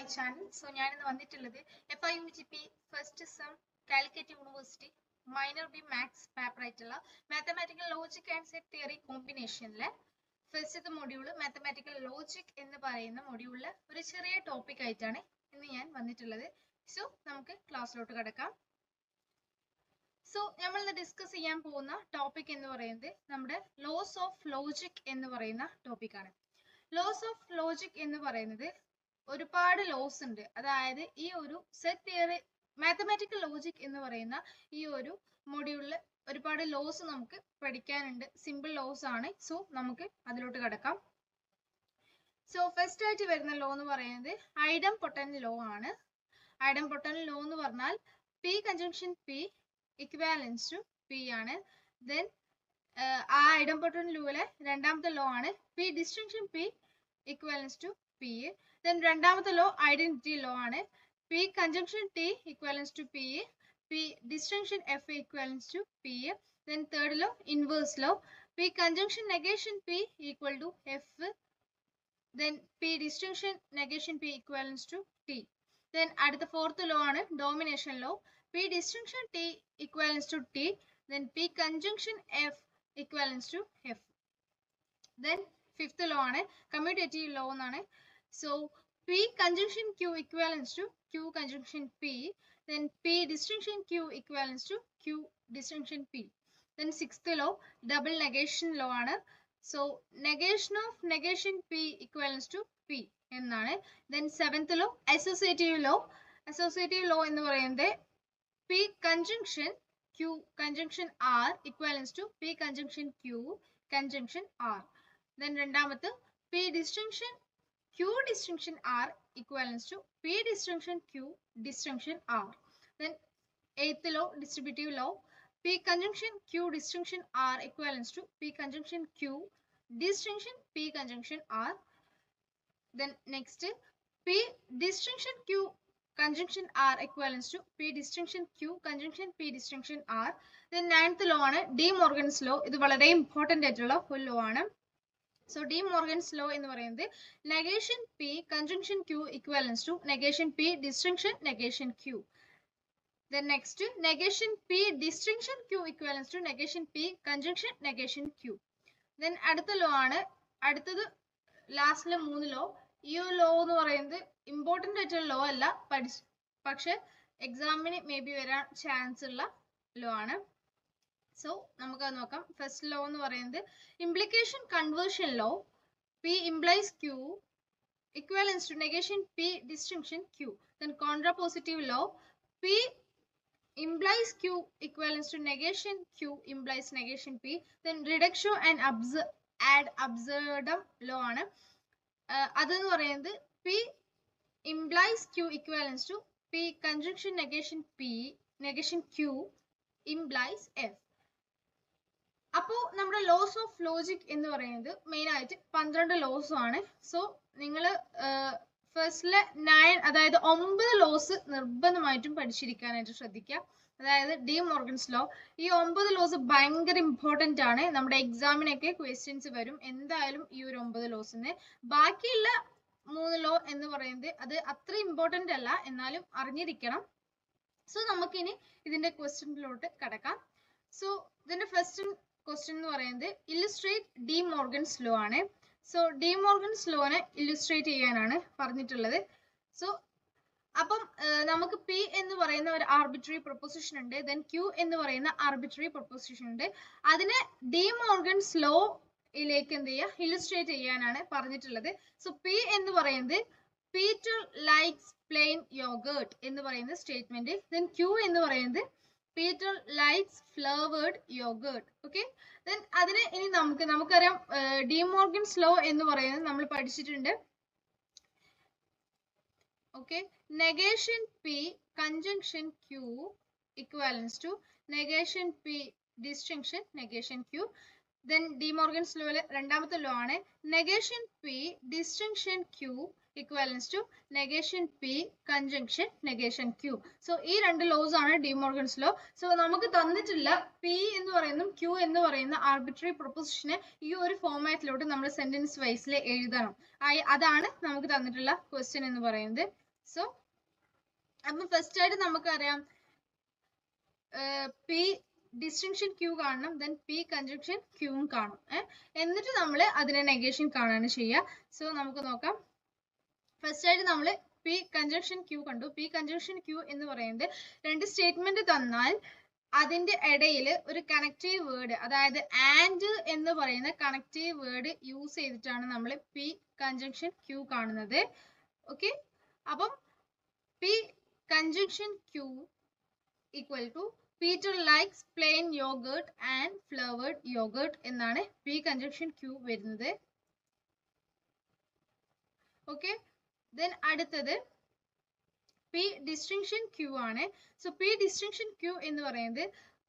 my channel. So, I am FIUGP first sem Calicut University minor B maths paper mathematical logic and set theory combination first module mathematical logic in the module topic so നമുക്ക് ക്ലാസ്സിലോട്ട് കടക്കാം. So നമ്മൾ discuss ചെയ്യാൻ പോകുന്ന topic എന്ന് പറയുന്നത് നമ്മുടെ loss of logic എന്ന് പറയുന്ന ടോപ്പിക് ആണ്. ലോസ് ഓഫ് ലോജിക് എന്ന് പറയുന്നത് ഒരുപാട് ലോസ് ഉണ്ട്. അതായത് ഈ ഒരു സെറ്റ് തിയറി മാത്തമാറ്റിക്കൽ ലോജിക് എന്ന് പറയുന്ന ഈ ഒരു മൊഡ്യൂളിൽ ഒരുപാട് ലോസ് നമുക്ക് പഠിക്കാനുണ്ട്. സിമ്പിൾ ലോസ് ആണ്. സോ നമുക്ക് അതിലോട്ട് കടക്കാം. സോ ഫസ്റ്റ് ആയിട്ട് വരുന്ന ലോ എന്ന് പറയുന്നത് ഐഡംപൊട്ടന്റ് ലോ ആണ്. ഐഡംപൊട്ടന്റ് ലോ എന്ന് പറഞ്ഞാൽ P conjunction P equivalence to P ആണ്. Then ആ ഐഡംപൊട്ടന്റ് ലോയിലെ രണ്ടാമത്തെ ലോ ആണ് P distinction P equivalence to P. Then രണ്ടാമത്തെ ലോ ഐഡന്റിറ്റി ലോ ആണ് P conjunction T equivalence to P, P distinction F equivalence to P. Then third law inverse law P conjunction negation P equal to F. Then P distinction negation P equivalence to T. Then at the fourth law ആണ് domination law P distinction T equivalence to T. Then P conjunction F equivalence to F. Then fifth law ആണ് commutative law എന്നാണ്. So P conjunction Q equivalence to Q conjunction P. Then P distinction Q equivalence to Q distinction P. Then sixth law double negation law ആണ്. So negation of negation P equivalence to P എന്നാണ്. Then seventh law associative law. Associative law എന്ന് പറയുന്നത് P conjunction Q conjunction R equivalence to P conjunction Q conjunction R. Then രണ്ടാമത്തെ P distinction Q distinction R equivalence to P distinction Q distinction R. Then eighth law distributive law P conjunction Q distinction R equivalence to P conjunction Q distinction P conjunction R. Then next P distinction Q conjunction R equivalence to P distinction Q conjunction P distinction R. Then ninth law ആണ് De Morgan's law. ഇത് വളരെ important ആയിട്ടുള്ള ഒരു law ആണ്. So De Morgan's law എന്ന് പറയുന്നത് negation P conjunction Q equivalence to negation P distinction negation Q. Then next negation P distinction Q equivalence to negation P conjunction negation Q. Then അടുത്ത law ആണ് അടുത്തത് ലാസ്റ്റിലെ മൂന്ന് law. ഈ law എന്ന് പറയുന്നത് important ആയിട്ടുള്ള ലോ അല്ല, പക്ഷെ എക്സാമിന് മേ ബി വരാൻ ചാൻസ് ഉള്ള ലോ ആണ്. സോ നമുക്ക് അത് നോക്കാം. ഫസ്റ്റ് ലോ എന്ന് പറയുന്നത് implication conversion law P implies Q equivalence to negation P distinction Q. Then contrapositive law P implies Q equivalence to negation Q implies negation P. Then reductio and ad absurdum law ആണ്. അതെന്ന് പറയുന്നത് P implies Q equivalence to P conjunction negation P negation Q implies F. അപ്പോൾ നമ്മുടെ loss of logic എന്ന് പറയുന്നത് main ആയിട്ട് 12 loss ആണ്. So നിങ്ങൾ ഫസ്റ്റിലെ 9 അതായത് 9 ലോസ് നിർബന്ധമായിട്ടും പഠിച്ചിരിക്കാനായിട്ട് ശ്രദ്ധിക്കുക. അതായത് ഡി മോർഗൻസ് ലോ. ഈ 9 ലോസ് ഭയങ്കര ഇമ്പോർട്ടന്റ് ആണ്. നമ്മുടെ എക്സാമിനൊക്കെ ക്വസ്റ്റ്യൻസ് വരും എന്തായാലും ഈ ഒരു 9 ലോസിന്. ബാക്കിയുള്ള 3 ലോ എന്ന് പറയുന്നത് അത് അത്ര ഇമ്പോർട്ടന്റ് അല്ല, എന്നാലും അറിഞ്ഞിരിക്കണം. സോ നമുക്കിനി ഇതിന്റെ ക്വസ്റ്റ്യനിലോട്ട് കടക്കാം. സോ ഇതിന്റെ ഫസ്റ്റ് ക്വസ്റ്റ്യൻ എന്ന് പറയുന്നത് ഇല്ലുസ്ട്രേറ്റ് ഡി മോർഗൻസ് ലോ ആണ്. സോ ഡി മോർഗൻസ് ലോനെ ഇല്ലുസ്ട്രേറ്റ് ചെയ്യാനാണ് പറഞ്ഞിട്ടുള്ളത്. സോ അപ്പം നമുക്ക് P എന്ന് പറയുന്ന ഒരു ആർബിട്രറി പ്രൊപ്പോസിഷൻ ഉണ്ട്. ദെൻ Q എന്ന് പറയുന്ന ആർബിട്രറി പ്രൊപ്പോസിഷൻ ഉണ്ട്. അതിനെ ഡി മോർഗൻസ് ലോയിലേക്ക് എന്ത് ചെയ്യുക, ഇല്ലുസ്ട്രേറ്റ് ചെയ്യാനാണ് പറഞ്ഞിട്ടുള്ളത്. സോ P എന്ന് പറയുന്നത് പീറ്റർ ലൈക്സ് പ്ലെയിൻ യോഗേർട്ട് എന്ന് പറയുന്ന സ്റ്റേറ്റ്മെന്റ്. ദെൻ Q എന്ന് പറയുന്നത് Peter likes flavoured yoghurt. Okay. Then അതിന് ഇനി നമുക്കറിയാം ഡി മോർഗൻസ് ലോ എന്ന് പറയുന്നത് നമ്മൾ പഠിച്ചിട്ടുണ്ട്. Okay. negation P conjunction Q equivalence to negation P distinction negation Q. Then De Morgan's law രണ്ടാമത്തെ ലോ ആണ് negation P distinction Q equivalence to negation P conjunction negation Q. So ഈ രണ്ട് loss ആണ് D Morgan's law. So നമുക്ക് തന്നിട്ടില്ല P എന്ന് പറയുന്നതും Q എന്ന് പറയുന്ന ആർബിട്രറി പ്രൊപ്പോസിഷനെ ഈ ഒരു ഫോർമാറ്റിലോട്ട് നമ്മൾ സെന്റൻസ് വൈസിൽ എഴുതണം. അതാണ് നമുക്ക് തന്നിട്ടുള്ള ക്വസ്റ്റ്യൻ എന്ന് പറയുന്നത്. സോ അപ്പം ഫസ്റ്റ് ആയിട്ട് നമുക്കറിയാം പി ഡിസ്റ്റിങ്ഷൻ ക്യൂ കാണണം, ദെൻ പി കൺജങ്ഷൻ ക്യൂവും കാണും. എന്നിട്ട് നമ്മൾ അതിനെ നെഗേഷൻ കാണാണ് ചെയ്യുക. സോ നമുക്ക് നോക്കാം. ഫസ്റ്റ് ആയിട്ട് നമ്മൾ പി കൺജങ്ഷൻ ക്യൂ കണ്ടു. പി കൺജങ്ഷൻ ക്യൂ എന്ന് പറയുന്നത് രണ്ട് സ്റ്റേറ്റ്മെന്റ് തന്നാൽ അതിന്റെ ഇടയിൽ ഒരു കണക്റ്റീവ് വേർഡ്, അതായത് ആൻഡ് എന്ന് പറയുന്ന കണക്റ്റീവ് വേർഡ് യൂസ് ചെയ്തിട്ടാണ് നമ്മൾ പി കൺജങ്ഷൻ ക്യൂ കാണുന്നത്. ഓക്കെ, അപ്പം P conjunction Q equal to Peter likes plain yoghurt and flavoured yoghurt എന്നാണ് പി കൺജങ്ഷൻ ക്യൂ വരുന്നത്. ഓക്കെ, ദെൻ അടുത്തത് പി ഡിസ്റ്റിങ്ഷൻ ക്യൂ ആണ്. സോ പി ഡിസ്റ്റിങ്ഷൻ ക്യൂ എന്ന് പറയുന്നത്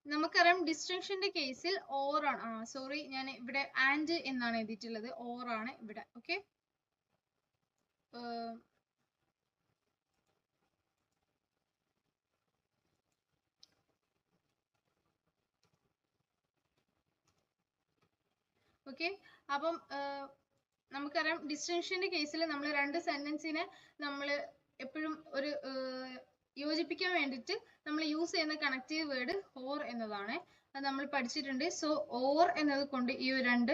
നമുക്കറിയാം ഡിസ്റ്റിങ്ഷന്റെ കേസിൽ ഓർ ആണ്. സോറി, ഞാൻ ഇവിടെ ആൻഡ് എന്നാണ് എഴുതിയിട്ടുള്ളത്, ഓർ ആണ് ഇവിടെ. ഓക്കെ, ഓക്കെ, അപ്പം നമുക്കറിയാം ഡിസ്റ്റിങ്ഷന്റെ കേസിൽ നമ്മൾ രണ്ട് സെന്റൻസിനെ നമ്മൾ എപ്പോഴും ഒരു യോജിപ്പിക്കാൻ വേണ്ടിയിട്ട് നമ്മൾ യൂസ് ചെയ്യുന്ന കണക്റ്റീവ് വേർഡ് ഓർ എന്നതാണ്. അത് നമ്മൾ പഠിച്ചിട്ടുണ്ട്. സോ ഓർ എന്നത് കൊണ്ട് ഈ രണ്ട്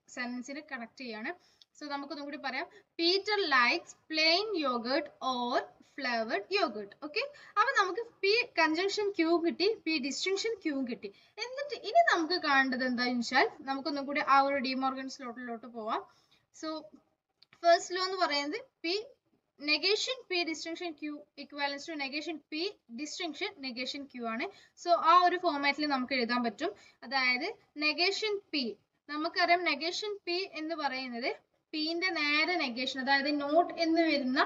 സെന്റൻസിനെ കണക്ട് ചെയ്യാണ്. സോ നമുക്കൊന്നും കൂടി പറയാം. Peter likes plain yoghurt or flavoured yoghurt. Okay, അപ്പൊ നമുക്ക് പി കൺജങ്ഷൻ ക്യൂ കിട്ടി, പി ഡിസ്റ്റിങ്ഷൻ ക്യൂ കിട്ടി. എന്നിട്ട് ഇനി നമുക്ക് കാണേണ്ടത് എന്താണെന്ന് വെച്ചാൽ നമുക്കൊന്നും കൂടി ആ ഒരു ഡിമോർഗൻസ് ലോട്ടിലോട്ട് പോവാം. സോ ഫസ്റ്റ് ലോ എന്ന് പറയുന്നത് P negation P distinction Q equivalence to negation P distinction negation Q ആണ്. സോ ആ ഒരു ഫോർമാറ്റിൽ നമുക്ക് എഴുതാൻ പറ്റും. അതായത് നെഗേഷൻ പി, നമുക്കറിയാം നെഗേഷൻ പി എന്ന് പറയുന്നത് പിന്റെ നേരെ നെഗേഷൻ, അതായത് നോട്ട് എന്ന് വരുന്ന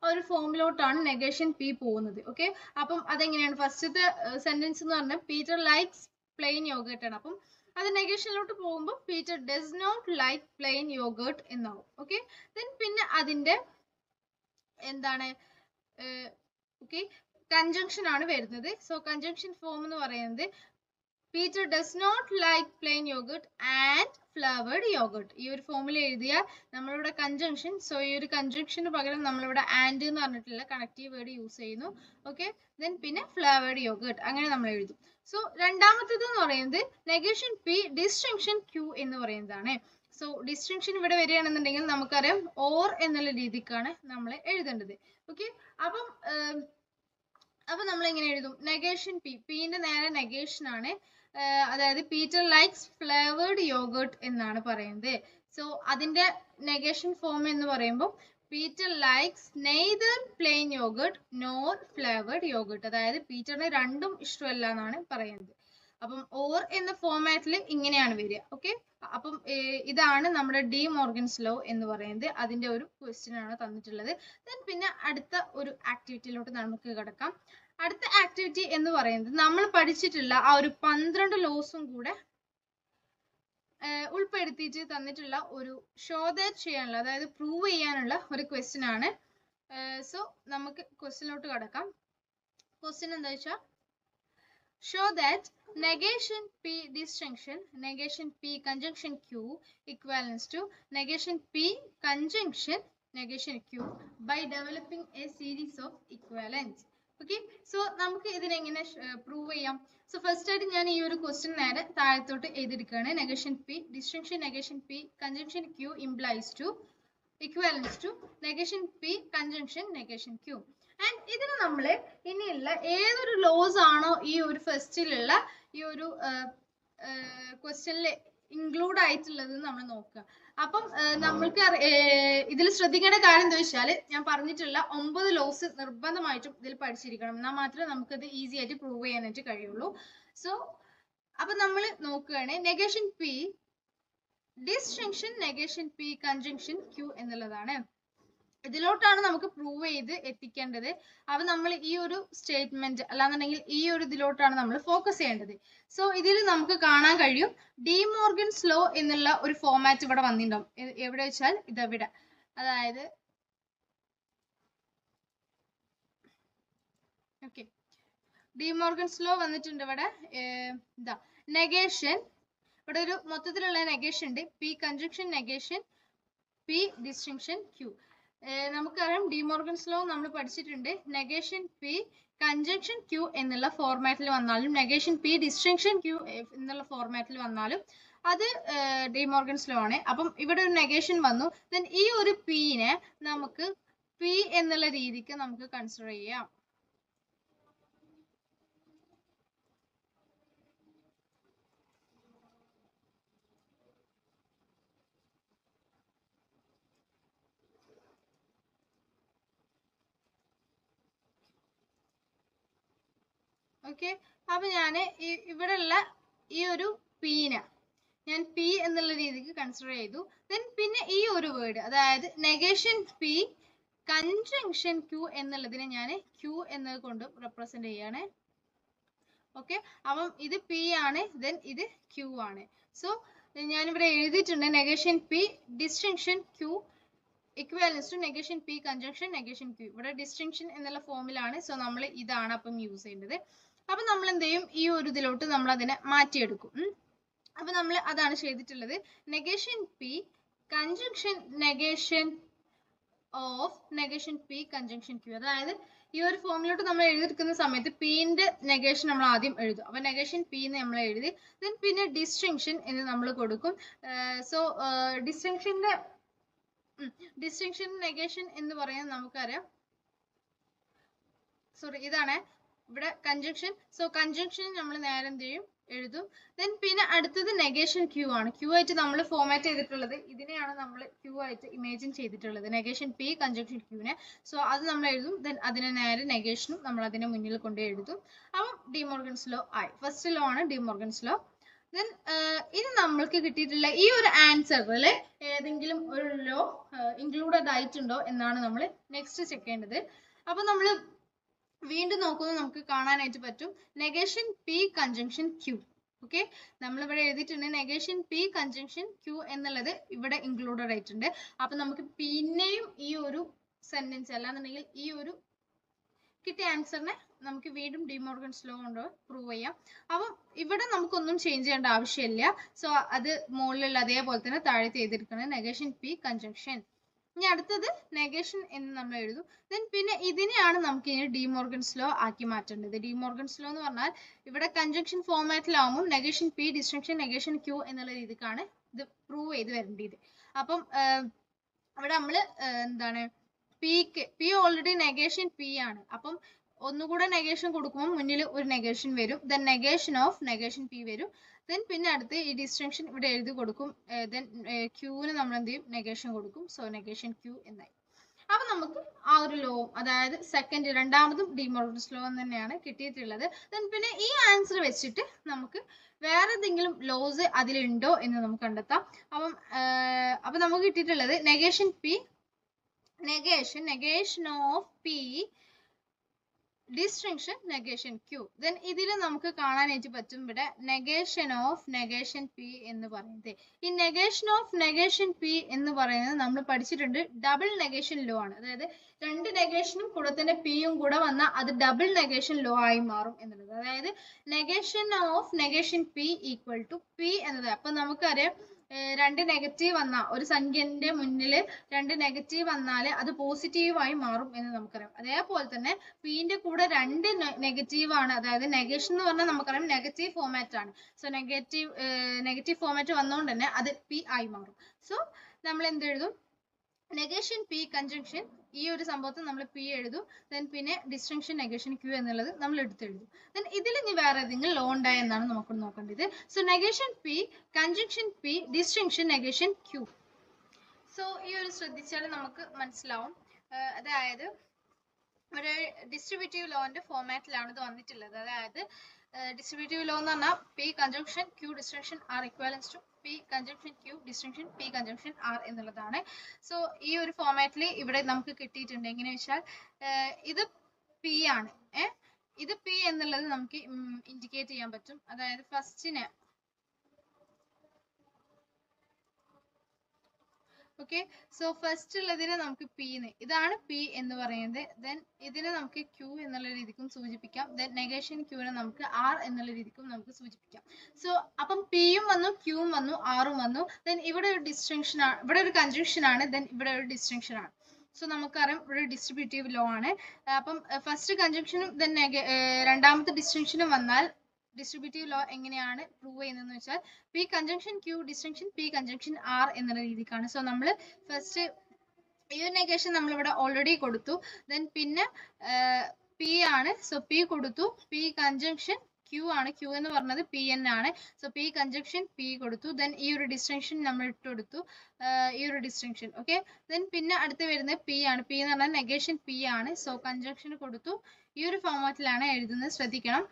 ഒരു ഫോമിലോട്ടാണ് നെഗേഷൻ പി പോകുന്നത്. ഓക്കെ, അപ്പം അതെങ്ങനെയാണ്? ഫസ്റ്റത്തെ സെന്റൻസ് എന്ന് പറഞ്ഞാൽ പീറ്റർ ലൈക്സ് പ്ലെയിൻ യോഗേർട്ട് ആണ്. അപ്പം അത് നെഗേഷനിലോട്ട് പോകുമ്പോൾ Peter does not like plain yoghurt എന്നാവും. ഓക്കെ, ദെൻ പിന്നെ അതിന്റെ എന്താണ്, ഓക്കെ, കൺജങ്ഷൻ ആണ് വരുന്നത്. സോ കൺജങ്ഷൻ ഫോം എന്ന് പറയുന്നത് Peter does not like plain yoghurt and flavoured yoghurt. ഈ ഒരു ഫോമിൽ എഴുതിയാൽ നമ്മളിവിടെ കൺജങ്ഷൻ, സോ ഈ ഒരു കൺജങ്ഷന് പകരം നമ്മളിവിടെ ആൻഡ് എന്ന് പറഞ്ഞിട്ടുള്ള കണക്റ്റീവ് വേർഡ് യൂസ് ചെയ്യുന്നു. ഓക്കെ, ദെൻ പിന്നെ ഫ്ലേവേർഡ് യോഗേർട്ട്, അങ്ങനെ നമ്മൾ എഴുതും. സോ രണ്ടാമത്തേത് എന്ന് പറയുന്നത് നെഗേഷൻ പി ഡിസ്റ്റിങ്ഷൻ ക്യൂ എന്ന് പറയുന്നതാണ്. സോ ഡിസ്റ്റിങ്ഷൻ ഇവിടെ വരികയാണെന്നുണ്ടെങ്കിൽ നമുക്കറിയാം ഓർ എന്നുള്ള രീതിക്കാണ് നമ്മൾ എഴുതേണ്ടത്. ഓക്കെ, അപ്പം നമ്മൾ എങ്ങനെ എഴുതും? നെഗേഷൻ പി, പിന്റെ നേരെ നെഗേഷൻ ആണ്. അതായത് പീറ്റർ ലൈക്സ് ഫ്ലേവേർഡ് യോഗേർട്ട് എന്നാണ് പറയുന്നത്. സോ അതിന്റെ നെഗേഷൻ ഫോം എന്ന് പറയുമ്പോൾ Peter likes neither plain yoghurt nor flavoured yoghurt, അതായത് പീറ്ററിന് രണ്ടും ഇഷ്ടമല്ല എന്നാണ് പറയുന്നത്. അപ്പം ഓർ എന്ന ഫോമാറ്റിൽ ഇങ്ങനെയാണ് വരിക. ഓക്കെ, അപ്പം ഇതാണ് നമ്മുടെ ഡി മോർഗൻസ് ലോ എന്ന് പറയുന്നത്. അതിന്റെ ഒരു ക്വസ്റ്റ്യൻ ആണ് തന്നിട്ടുള്ളത്. ദെൻ പിന്നെ അടുത്ത ഒരു ആക്ടിവിറ്റിയിലോട്ട് നമുക്ക് കിടക്കാം. അടുത്ത ആക്ടിവിറ്റി എന്ന് പറയുന്നത് നമ്മൾ പഠിച്ചിട്ടുള്ള ആ ഒരു 12 ലോസും കൂടെ ഉൾപ്പെടുത്തിയിട്ട് തന്നിട്ടുള്ള ഒരു ഷോ ദാറ്റ് ചെയ്യാനുള്ള, അതായത് പ്രൂവ് ചെയ്യാനുള്ള ഒരു ക്വസ്റ്റ്യൻ ആണ്. സോ നമുക്ക് ക്വസ്റ്റ്യനിലോട്ട് കിടക്കാം. ക്വസ്റ്റ്യൻ എന്താ വെച്ചാൽ show that negation p disjunction negation p conjunction q equivalence to negation p conjunction negation q by developing a series of equivalence. Okay, so നമുക്ക് ഇതിനെങ്ങനെ പ്രൂവ് ചെയ്യാം? സോ ഫസ്റ്റ് ആയിട്ട് ഞാൻ ഈ ഒരു ക്വസ്റ്റ്യൻ നേരെ താഴത്തോട്ട് എഴുതിയിരിക്കുകയാണ്. Negation P distinction negation P conjunction Q implies to equivalence to negation P conjunction negation Q. And ഇതിന് നമ്മൾ ഇനിയുള്ള ഏതൊരു ലോസ് ആണോ ഈ ഒരു ഫസ്റ്റിലുള്ള ഈ ഒരു ക്വസ്റ്റ്യനിൽ ഇൻക്ലൂഡ് ആയിട്ടുള്ളത് നമ്മൾ നോക്കുക. അപ്പം നമ്മൾക്ക് ഇതിൽ ശ്രദ്ധിക്കേണ്ട കാര്യം എന്താ വെച്ചാൽ ഞാൻ പറഞ്ഞിട്ടുള്ള 9 ലോസ് നിർബന്ധമായിട്ടും ഇതിൽ പഠിച്ചിരിക്കണം, എന്നാൽ മാത്രമേ നമുക്കത് ഈസി ആയിട്ട് പ്രൂവ് ചെയ്യാനായിട്ട് കഴിയുള്ളൂ. സോ അപ്പൊ നമ്മൾ നോക്കുകയാണ് negation P disjunction negation P conjunction Q എന്നുള്ളതാണ്. ഇതിലോട്ടാണ് നമുക്ക് പ്രൂവ് ചെയ്ത് എത്തിക്കേണ്ടത്. അപ്പൊ നമ്മൾ ഈ ഒരു സ്റ്റേറ്റ്മെന്റ് അല്ലാന്നുണ്ടെങ്കിൽ ഈ ഒരു ഇതിലോട്ടാണ് നമ്മൾ ഫോക്കസ് ചെയ്യേണ്ടത്. സോ ഇതിൽ നമുക്ക് കാണാൻ കഴിയും ഡി മോർഗൻസ് ലോ എന്നുള്ള ഒരു ഫോമാറ്റ് ഇവിടെ വന്നിട്ടുണ്ടാവും. എവിടെ വെച്ചാൽ ഇതെവിടെ, അതായത് ഓക്കെ ഡി മോർഗൻസ് ലോ വന്നിട്ടുണ്ട് ഇവിടെ. ഇതാ നെഗേഷൻ, ഇവിടെ ഒരു മൊത്തത്തിലുള്ള നെഗേഷൻ ഉണ്ട്. P conjunction negation P distinction Q. നമുക്കറിയാം ഡിമോർഗൻസ് ലോ നമ്മൾ പഠിച്ചിട്ടുണ്ട്. നെഗേഷൻ പി കൺജങ്ഷൻ ക്യൂ എന്നുള്ള ഫോർമാറ്റിൽ വന്നാലും നെഗേഷൻ പി ഡിസ്റ്റിങ്ഷൻ ക്യൂ എന്നുള്ള ഫോർമാറ്റിൽ വന്നാലും അത് ഡിമോർഗൻസ് ലോ ആണ്. അപ്പം ഇവിടെ ഒരു നെഗേഷൻ വന്നു, ദെൻ ഈ ഒരു പിനെ നമുക്ക് പി എന്നുള്ള രീതിക്ക് നമുക്ക് കൺസിഡർ ചെയ്യാം. ഓക്കെ, അപ്പൊ ഞാൻ ഇവിടെ ഉള്ള ഈ ഒരു പീനെ ഞാൻ പി എന്നുള്ള രീതിക്ക് കൺസിഡർ ചെയ്തു. ദെൻ പിന്നെ ഈ ഒരു വേർഡ്, അതായത് നെഗേഷൻ പി കൺജങ്ഷൻ ക്യൂ എന്നുള്ളതിനെ ഞാൻ ക്യൂ എന്നത് കൊണ്ട് റെപ്രസെന്റ് ചെയ്യാണ്. ഓക്കെ, അപ്പം ഇത് പി ആണ്, ദെൻ ഇത് ക്യൂ ആണ്. സോ ഞാനിവിടെ എഴുതിയിട്ടുണ്ട് negation P distinction Q equivalence to negation P conjunction negation Q. ഇവിടെ ഡിസ്റ്റിങ്ഷൻ എന്നുള്ള ഫോമിലാണ്. സോ നമ്മൾ ഇതാണ് അപ്പം യൂസ് ചെയ്യേണ്ടത്. അപ്പൊ നമ്മൾ എന്ത് ചെയ്യും, ഈ ഒരു ഇതിലോട്ട് നമ്മൾ അതിനെ മാറ്റിയെടുക്കും. അപ്പൊ നമ്മൾ അതാണ് ചെയ്തിട്ടുള്ളത്. Negation P conjunction negation of negation P conjunction Q. അതായത് ഈ ഒരു ഫോമിലോട്ട് നമ്മൾ എഴുതിയിരിക്കുന്ന സമയത്ത് പിന്റെ നെഗേഷൻ നമ്മൾ ആദ്യം എഴുതും. അപ്പൊ നെഗേഷൻ പി എന്ന് നമ്മൾ എഴുതി, ദെൻ പിന്നെ ഡിസ്റ്റിങ്ഷൻ എന്ന് നമ്മൾ കൊടുക്കും. സോ ഡിസ്റ്റിങ്ഷൻ നെഗേഷൻ എന്ന് പറയുന്നത് നമുക്കറിയാം. സോറി, ഇതാണ് ഇവിടെ കൺജങ്ഷൻ. സോ കൺജങ്ഷൻ നമ്മൾ നേരെ എന്ത് ചെയ്യും, എഴുതും. ദെൻ പിന്നെ അടുത്തത് നെഗേഷൻ ക്യൂ ആണ്. ക്യൂ ആയിട്ട് നമ്മൾ ഫോർമാറ്റ് ചെയ്തിട്ടുള്ളത് ഇതിനെയാണ് നമ്മൾ ക്യൂ ആയിട്ട് ഇമേജിൻ ചെയ്തിട്ടുള്ളത്, നെഗേഷൻ പി കൺജങ്ഷൻ ക്യൂവിനെ. സോ അത് നമ്മൾ എഴുതും. ദെൻ അതിനെ നേരെ നെഗേഷനും നമ്മൾ അതിനെ മുന്നിൽ കൊണ്ട് എഴുതും. അപ്പം ഡിമോർഗൻസ് ലോ ആയി. ഫസ്റ്റ് ലോ ആണ് ഡിമോർഗൻസ് ലോ. ദെൻ ഇനി നമ്മൾക്ക് കിട്ടിയിട്ടുള്ള ഈ ഒരു ആൻസറിൽ ഏതെങ്കിലും ഒരു ലോ ഇൻക്ലൂഡഡ് ആയിട്ടുണ്ടോ എന്നാണ് നമ്മൾ നെക്സ്റ്റ് ചെക്ക് ചെയ്യേണ്ടത്. അപ്പൊ നമ്മൾ വീണ്ടും നോക്കുമ്പോൾ നമുക്ക് കാണാനായിട്ട് പറ്റും negation P conjunction Q. Okay, നമ്മളിവിടെ എഴുതിയിട്ടുണ്ട് നെഗേഷൻ പി കൺജങ്ഷൻ ക്യൂ എന്നുള്ളത് ഇവിടെ ഇൻക്ലൂഡഡ് ആയിട്ടുണ്ട്. അപ്പൊ നമുക്ക് പിന്നെയും ഈ ഒരു സെന്റൻസ് അല്ലാന്നുണ്ടെങ്കിൽ ഈ ഒരു കിട്ടിയ ആൻസറിനെ നമുക്ക് വീണ്ടും ഡിമോർഗൻസ് ലോ കൊണ്ട് പ്രൂവ് ചെയ്യാം. അപ്പം ഇവിടെ നമുക്കൊന്നും ചേഞ്ച് ചെയ്യേണ്ട ആവശ്യമില്ല. സോ അത് മുകളിലുള്ള അതേപോലെ തന്നെ താഴെ ചെയ്തിരിക്കുന്നത് നെഗേഷൻ പി കൺജങ്ഷൻ. ഇനി അടുത്തത് നെഗേഷൻ എന്ന് നമ്മൾ എഴുതും. ദെൻ പിന്നെ ഇതിനെയാണ് നമുക്ക് ഇനി ഡിമോർഗൻസ് ലോ ആക്കി മാറ്റേണ്ടത്. ഡിമോർഗൻസ് ലോ എന്ന് പറഞ്ഞാൽ ഇവിടെ കൺജങ്ഷൻ ഫോർമാറ്റിലാവുമ്പോൾ negation P distinction negation Q എന്നുള്ള രീതിക്കാണ് ഇത് പ്രൂവ് ചെയ്ത് വരേണ്ടത്. അപ്പം ഇവിടെ നമ്മൾ എന്താണ് പി ഓൾറെഡി നെഗേഷൻ പി ആണ്. അപ്പം ഒന്നുകൂടെ നെഗേഷൻ കൊടുക്കുമ്പോൾ മുന്നിൽ ഒരു നെഗേഷൻ വരും. Then negation of negation P വരും. ദെൻ പിന്നെ അടുത്ത് ഈ ഡിസ്റ്റിങ്ഷൻ ഇവിടെ എഴുതി കൊടുക്കും. ദെൻ ക്യൂവിന് നമ്മൾ എന്ത് ചെയ്യും, നെഗേഷൻ കൊടുക്കും. സോ നെഗേഷൻ ക്യൂ എന്നായി. അപ്പൊ നമുക്ക് ആ ഒരു ലോ, അതായത് രണ്ടാമതും ഡിമോർഗൻസ് ലോ തന്നെയാണ് കിട്ടിയിട്ടുള്ളത്. ദെൻ പിന്നെ ഈ ആൻസർ വെച്ചിട്ട് നമുക്ക് വേറെ എന്തെങ്കിലും ലോസ് അതിലുണ്ടോ എന്ന് നമുക്ക് കണ്ടെത്താം. അപ്പം നമുക്ക് കിട്ടിയിട്ടുള്ളത് negation P negation of P distinction negation Q. Then ഇതിൽ നമുക്ക് കാണാനായിട്ട് പറ്റും ഇവിടെ നെഗേഷൻ ഓഫ് നെഗേഷൻ പി എന്ന് പറയുന്നത്. ഈ നെഗേഷൻ ഓഫ് നെഗേഷൻ പി എന്ന് പറയുന്നത് നമ്മൾ പഠിച്ചിട്ടുണ്ട് ഡബിൾ നെഗേഷൻ ലോ ആണ്. അതായത് രണ്ട് നെഗേഷനും കൂടെ തന്നെ പിയും കൂടെ വന്നാൽ അത് ഡബിൾ നെഗേഷൻ ലോ ആയി മാറും എന്നുള്ളത്. അതായത് negation of negation P equal to P എന്നത്. അപ്പൊ നമുക്കറിയാം രണ്ട് നെഗറ്റീവ് വന്നാൽ, ഒരു സംഖ്യന്റെ മുന്നിൽ രണ്ട് നെഗറ്റീവ് വന്നാൽ അത് പോസിറ്റീവായി മാറും എന്ന് നമുക്കറിയാം. അതേപോലെ തന്നെ പിന്റെ കൂടെ രണ്ട് നെഗറ്റീവ് ആണ്. അതായത് നെഗേഷൻ എന്ന് പറഞ്ഞാൽ നമുക്കറിയാം നെഗറ്റീവ് ഫോമാറ്റ് ആണ്. സോ നെഗറ്റീവ് ഫോമാറ്റ് വന്നുകൊണ്ട് തന്നെ അത് പി ആയി മാറും. സോ നമ്മൾ എന്ത് എഴുതും, നെഗേഷൻ പി കൺജങ്ഷൻ ഈ ഒരു സംഭവത്തിൽ നമ്മൾ പി എഴുതും. ദെൻ പിന്നെ ഡിസ്റ്റിങ്ഷൻ നെഗേഷൻ ക്യൂ എന്നുള്ളത് നമ്മൾ എടുത്തെഴുതും. ദെൻ ഇതിൽ ഇനി വേറെ ഏതെങ്കിലും ലോ ഉണ്ടായ എന്നാണ് നമുക്ക് നോക്കേണ്ടത്. So negation P conjunction P distinction negation Q. So ഈ ഒരു ശ്രദ്ധിച്ചാൽ നമുക്ക് മനസ്സിലാവും. അതായത് ഒരു ഡിസ്ട്രിബ്യൂട്ടീവ് ലോന്റെ ഫോമാറ്റിലാണ് ഇത് വന്നിട്ടുള്ളത്. അതായത് ഡിസ്ട്രിബ്യൂട്ടീവ് ലോ എന്ന് പറഞ്ഞാൽ P conjunction Q distinction R equivalence to P conjunction Q distinction P conjunction R എന്നുള്ളതാണ്. സോ ഈ ഒരു ഫോമാറ്റിൽ ഇവിടെ നമുക്ക് കിട്ടിയിട്ടുണ്ട്. എങ്ങനെ വെച്ചാൽ ഇത് പി ആണ്, ഇത് പി എന്നുള്ളത് നമുക്ക് ഇൻഡിക്കേറ്റ് ചെയ്യാൻ പറ്റും. അതായത് ഫസ്റ്റിനെ ഓക്കെ, സോ ഫസ്റ്റ് ഉള്ളതിനെ നമുക്ക് പി ഇതാണ് പി എന്ന് പറയുന്നത്. ദെൻ ഇതിനെ നമുക്ക് ക്യൂ എന്നുള്ള രീതിക്കും സൂചിപ്പിക്കാം. ദെൻ നെഗേഷൻ ക്യൂവിനെ നമുക്ക് ആർ എന്നുള്ള രീതിക്കും നമുക്ക് സൂചിപ്പിക്കാം. സോ അപ്പം പിയും വന്നു, ക്യൂവും വന്നു, ആറും വന്നു. ദെൻ ഇവിടെ ഒരു ഡിസ്റ്റിങ്ഷൻ ആണ്, ഇവിടെ ഒരു കൺജങ്ഷൻ ആണ്, ദെൻ ഇവിടെ ഒരു ഡിസ്റ്റിങ്ഷൻ ആണ്. സോ നമുക്കറിയാം ഇവിടെ ഡിസ്ട്രിബ്യൂട്ടീവ് ലോ ആണ്. അപ്പം ഫസ്റ്റ് കൺജങ്ഷനും ദെൻ രണ്ടാമത്തെ ഡിസ്റ്റിങ്ഷനും വന്നാൽ ഡിസ്ട്രിബ്യൂട്ടീവ് ലോ എങ്ങനെയാണ് പ്രൂവ് ചെയ്യുന്നതെന്ന് വെച്ചാൽ P conjunction Q distinction P conjunction R എന്നുള്ള രീതിക്കാണ്. സോ നമ്മൾ ഫസ്റ്റ് ഈ ഒരു നെഗേഷൻ നമ്മളിവിടെ ഓൾറെഡി കൊടുത്തു. ദെൻ പിന്നെ പി ആണ്. സോ പി കൊടുത്തു. പി കൺജങ്ഷൻ ക്യൂ ആണ്. ക്യൂ എന്ന് പറഞ്ഞത് പി എൻ ആണ്. സോ പി കൺജങ്ഷൻ പി കൊടുത്തു. ദെൻ ഈ ഒരു ഡിസ്റ്റിങ്ഷൻ നമ്മൾ ഇട്ട് കൊടുത്തു. ഈ ഒരു ഡിസ്റ്റിങ്ഷൻ ഓക്കെ. ദെൻ പിന്നെ അടുത്ത് വരുന്നത് പി ആണ്. പി എന്ന് പറഞ്ഞാൽ നെഗേഷൻ പി ആണ്. സോ കൺജങ്ഷൻ കൊടുത്തു. ഈ ഒരു ഫോർമാറ്റിലാണ് എഴുതുന്നത്, ശ്രദ്ധിക്കണം.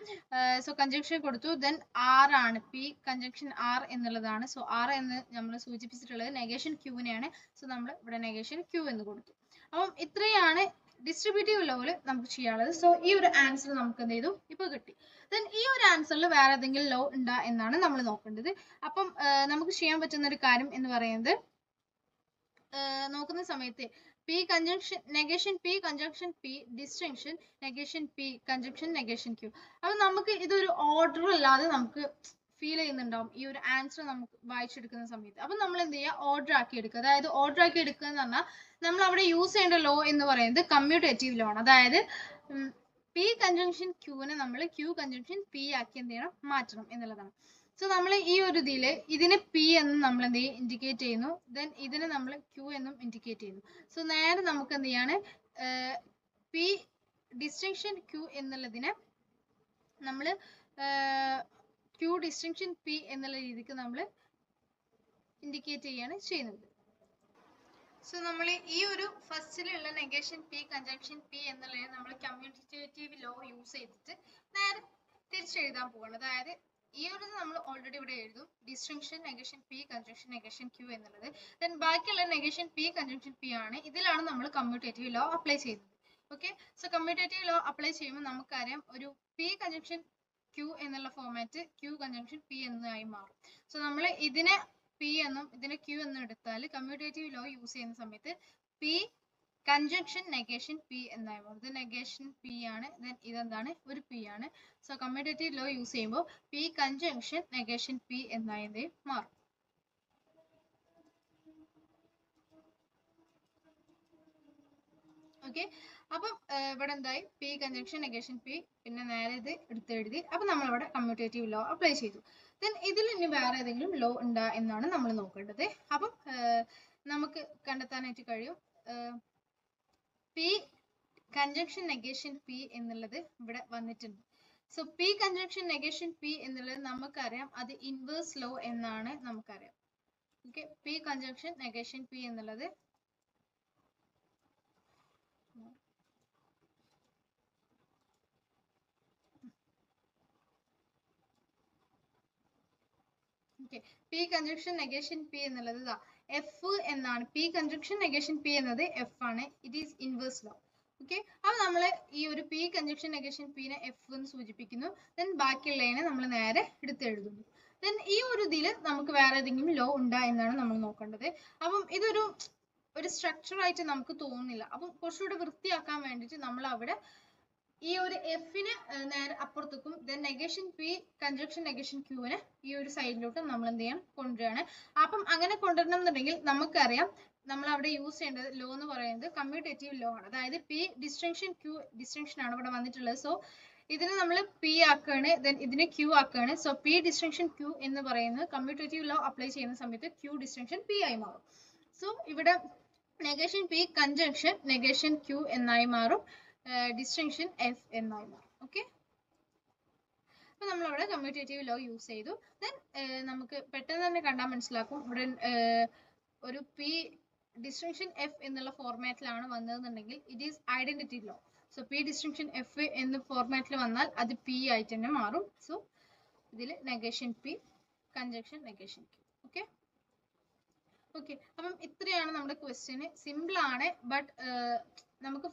സോ കൺജങ്ഷൻ കൊടുത്തു. ദെൻ ആർ ആണ്. പി കൺജങ്ഷൻ ആർ എന്നുള്ളതാണ്. സോ ആർ എന്ന് നമ്മൾ സൂചിപ്പിച്ചിട്ടുള്ളത് നെഗേഷൻ ക്യൂവിനെയാണ്. സോ നമ്മൾ ഇവിടെ നെഗേഷൻ ക്യൂ എന്ന് കൊടുത്തു. അപ്പം ഇത്രയാണ് ഡിസ്ട്രിബ്യൂട്ടീവ് ലോയിൽ നമുക്ക് ചെയ്യാനുള്ളത്. സോ ഈ ഒരു ആൻസർ നമുക്ക് എന്ത് ചെയ്തു ഇപ്പൊ കിട്ടി. ദെൻ ഈ ഒരു ആൻസറിൽ വേറെ ഏതെങ്കിലും ലോ ഉണ്ടോ എന്നാണ് നമ്മൾ നോക്കേണ്ടത്. അപ്പം നമുക്ക് ചെയ്യാൻ പറ്റുന്ന ഒരു കാര്യം എന്ന് പറയുന്നത് നോക്കുന്ന സമയത്ത് P conjunction negation P conjunction P distinction negation P conjunction negation Q. അപ്പം നമുക്ക് ഇതൊരു ഓർഡർ അല്ലാതെ നമുക്ക് ഫീൽ ചെയ്യുന്നുണ്ടാവും ഈ ഒരു ആൻസർ നമുക്ക് വായിച്ചെടുക്കുന്ന സമയത്ത്. അപ്പം നമ്മൾ എന്ത് ചെയ്യുക, ഓർഡർ ആക്കി എടുക്കുക. അതായത് ഓർഡർ ആക്കി എടുക്കുക എന്ന് പറഞ്ഞാൽ നമ്മൾ അവിടെ യൂസ് ചെയ്യേണ്ട ലോ എന്ന് പറയുന്നത് കമ്മ്യൂട്ടേറ്റീവ് ലോ ആണ്. അതായത് പി കൺജങ്ഷൻ ക്യൂവിനെ നമ്മൾ ക്യൂ കൺജങ്ഷൻ പി ആക്കി എന്ത് ചെയ്യണം, മാറ്റണം എന്നുള്ളതാണ്. സോ നമ്മൾ ഈ ഒരു ഇതില് ഇതിനെ പി എന്നും നമ്മൾ എന്ത് ചെയ്യും ഇൻഡിക്കേറ്റ് ചെയ്യുന്നു. ദെൻ ഇതിനെ നമ്മൾ ക്യൂ എന്നും ഇൻഡിക്കേറ്റ് ചെയ്യുന്നു. സോ നേരെ നമുക്ക് എന്ത് ചെയ്യാണ് പി ഡിസ്റ്റിങ്ഷൻ ക്യൂ എന്നുള്ളതിനെ നമ്മൾ ക്യൂ ഡിസ്റ്റിങ്ഷൻ പി എന്നുള്ള രീതിക്ക് നമ്മൾ ഇൻഡിക്കേറ്റ് ചെയ്യാണ് ചെയ്യുന്നത്. സോ നമ്മൾ ഈ ഒരു ഫസ്റ്റിലുള്ള നെഗേഷൻ പി കൺജങ്ഷൻ പി എന്നുള്ളത് നമ്മൾ കമ്മ്യൂട്ടേറ്റീവ് ലോ യൂസ് ചെയ്തിട്ട് നേരെ തിരിച്ചെഴുതാൻ പോവാണ്. അതായത് ഈ ഒരു നമ്മൾ ഓൾറെഡി ഇവിടെ എഴുതും, distinction negation P conjunction negation Q എന്നുള്ളത്. ദെൻ ബാക്കിയുള്ള നെഗേഷൻ പി കൺജങ്ഷൻ പി ആണ്. ഇതിലാണ് നമ്മൾ കമ്മ്യൂട്ടേറ്റീവ് ലോ അപ്ലൈ ചെയ്യുന്നത്. Okay. So commutative law apply ചെയ്യുമ്പോൾ നമുക്കറിയാം ഒരു പി കൺജങ്ഷൻ ക്യൂ എന്നുള്ള ഫോർമാറ്റ് ക്യൂ കൺജങ്ഷൻ പി എന്നായി മാറും. സോ നമ്മൾ ഇതിനെ പി എന്നും ഇതിനെ ക്യൂ എന്നും എടുത്താൽ കമ്മ്യൂട്ടേറ്റീവ് ലോ യൂസ് ചെയ്യുന്ന സമയത്ത് പി കൺജങ്ഷൻ നെഗേഷൻ പി എന്നായി മാറും. ഇത് നെഗേഷൻ പി ആണ്. ദെൻ ഇതെന്താണ്, ഒരു പി ആണ്. സോ കമ്മ്യൂട്ടേറ്റീവ് ലോ യൂസ് ചെയ്യുമ്പോൾ പി കൺജങ്ഷൻ നെഗേഷൻ പി എന്നായി മാറും. ഓക്കെ. അപ്പം ഇവിടെ എന്തായി, പി കൺജങ്ഷൻ നെഗേഷൻ പി, പിന്നെ നേരെ ഇത് എടുത്തെഴുതി. അപ്പം നമ്മളിവിടെ കമ്മ്യൂട്ടേറ്റീവ് ലോ അപ്ലൈ ചെയ്തു. ദെൻ ഇതിൽ ഇനി വേറെ ഏതെങ്കിലും ലോ ഉണ്ടോ എന്നാണ് നമ്മൾ നോക്കേണ്ടത്. അപ്പം നമുക്ക് കണ്ടെത്താനായിട്ട് കഴിയും പി കൺജങ്ഷൻ നെഗേഷൻ പി എന്നുള്ളത് ഇവിടെ വന്നിട്ടുണ്ട്. So P conjunction negation P എന്നുള്ളത് നമുക്കറിയാം അത് ഇൻവേഴ്സ് ലോ എന്നാണ് നമുക്കറിയാം. Okay. P conjunction negation P എന്നുള്ളത് പി കൺജങ്ഷൻ നെഗേഷൻ പി എന്നുള്ളത് എഫ് എന്നാണ്. പി കൺജങ്ഷൻ നെഗേഷൻ പി എന്നത് എഫ് ആണ്. It is inverse law. Okay. അപ്പൊ നമ്മൾ ഈ ഒരു പി കൺജങ്ഷൻ നെഗേഷൻ പിനെ എഫ് എന്ന് സൂചിപ്പിക്കുന്നു. ദെൻ ബാക്കിയുള്ളതിനെ നമ്മൾ നേരെ എടുത്തെഴുതുന്നു. ദെൻ ഈ ഒരു ഇതിൽ നമുക്ക് വേറെ ഏതെങ്കിലും ലോ ഉണ്ടോ എന്നാണ് നമ്മൾ നോക്കേണ്ടത്. അപ്പം ഇതൊരു സ്ട്രക്ചർ ആയിട്ട് നമുക്ക് തോന്നുന്നില്ല. അപ്പം കുറച്ചുകൂടെ വൃത്തിയാക്കാൻ വേണ്ടിയിട്ട് നമ്മൾ അവിടെ ഈ ഒരു എഫിന് നേരെ അപ്പുറത്തേക്കും then negation P conjunction negation ക്യൂവിനെ ഈ ഒരു സൈഡിലോട്ടും നമ്മൾ എന്ത് ചെയ്യാൻ കൊണ്ടുവരികയാണ്. അപ്പം അങ്ങനെ കൊണ്ടുവരണം എന്നുണ്ടെങ്കിൽ നമുക്കറിയാം നമ്മൾ അവിടെ യൂസ് ചെയ്യേണ്ടത് ലോ എന്ന് പറയുന്നത് കമ്മ്യൂട്ടേറ്റീവ് ലോ ആണ്. അതായത് പി ഡിസ്റ്റിങ്ഷൻ ക്യൂ ഡിസ്റ്റിങ്ഷൻ ആണ് ഇവിടെ വന്നിട്ടുള്ളത്. സോ ഇതിനെ നമ്മൾ പി ആക്കുകയാണ്, ദെൻ ഇതിനെ ക്യൂ ആക്കുകയാണ്. സോ പി ഡിസ്റ്റിങ്ഷൻ ക്യൂ എന്ന് പറയുന്നത് കമ്മ്യൂട്ടേറ്റീവ് ലോ അപ്ലൈ ചെയ്യുന്ന സമയത്ത് ക്യൂ ഡിസ്റ്റിങ്ഷൻ പി ആയി മാറും. സോ ഇവിടെ negation P conjunction negation Q എന്നായി മാറും, ഡിസ്റ്റിങ്ഷൻ എഫ് എന്നായി മാറും. ഓക്കെ. അപ്പൊ നമ്മളവിടെ കമ്മ്യൂട്ടേറ്റീവ് ലോ യൂസ് ചെയ്തു. ദെൻ നമുക്ക് പെട്ടെന്ന് തന്നെ കണ്ടാൽ മനസ്സിലാക്കും ഇവിടെ ഒരു പി ഡിസ്റ്റിങ്ഷൻ എഫ് എന്നുള്ള ഫോർമാറ്റിലാണ് വന്നതെന്നുണ്ടെങ്കിൽ it is identity law. So P distinction F എന്ന ഫോർമാറ്റിൽ വന്നാൽ അത് പി ആയിട്ട് തന്നെ മാറും. സോ ഇതിൽ negation P conjunction negation Q. Okay. Okay. അപ്പം ഇത്രയാണ് നമ്മുടെ ക്വസ്റ്റ്യന്. സിമ്പിൾ ആണ്, ബട്ട് നമുക്ക്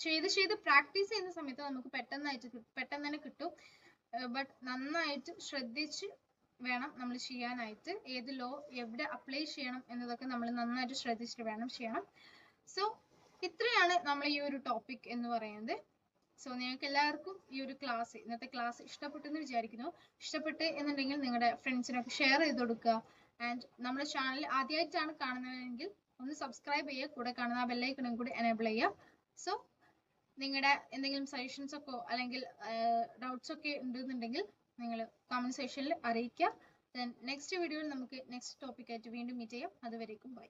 ചെയ്ത് പ്രാക്ടീസ് ചെയ്യുന്ന സമയത്ത് നമുക്ക് പെട്ടെന്ന് തന്നെ കിട്ടും. ബട്ട് നന്നായിട്ട് ശ്രദ്ധിച്ച് വേണം നമ്മൾ ചെയ്യാനായിട്ട്. ഏത് ലോ എവിടെ അപ്ലൈ ചെയ്യണം എന്നതൊക്കെ നമ്മൾ നന്നായിട്ട് ശ്രദ്ധിച്ചിട്ട് വേണം ചെയ്യണം. സോ ഇത്രയാണ് നമ്മൾ ഈ ഒരു ടോപ്പിക് എന്ന് പറയുന്നത്. സോ നിങ്ങൾക്ക് എല്ലാവർക്കും ഈ ഒരു ഇന്നത്തെ ക്ലാസ് ഇഷ്ടപ്പെട്ടെന്ന് വിചാരിക്കുന്നു. ഇഷ്ടപ്പെട്ട് എന്നുണ്ടെങ്കിൽ നിങ്ങളുടെ ഫ്രണ്ട്സിനൊക്കെ ഷെയർ ചെയ്ത് കൊടുക്കുക. ആൻഡ് നമ്മുടെ ചാനൽ ആദ്യമായിട്ടാണ് കാണുന്നതെങ്കിൽ ഒന്ന് സബ്സ്ക്രൈബ് ചെയ്യുക, കൂടെ കാണുന്ന ആ ബെല്ലൈക്കണും കൂടി എനേബിൾ ചെയ്യുക. സോ നിങ്ങളുടെ എന്തെങ്കിലും സജഷൻസ് ഒക്കെ അല്ലെങ്കിൽ ഡൗട്ട്സ് ഒക്കെ ഉണ്ടെന്നുണ്ടെങ്കിൽ നിങ്ങൾ കമന്റ് സെക്ഷനിൽ അറിയിക്കുക. നെക്സ്റ്റ് വീഡിയോയിൽ നമുക്ക് നെക്സ്റ്റ് ടോപ്പിക് ആയിട്ട് വീണ്ടും മീറ്റ് ചെയ്യാം. അതുവരേക്കും ബൈ.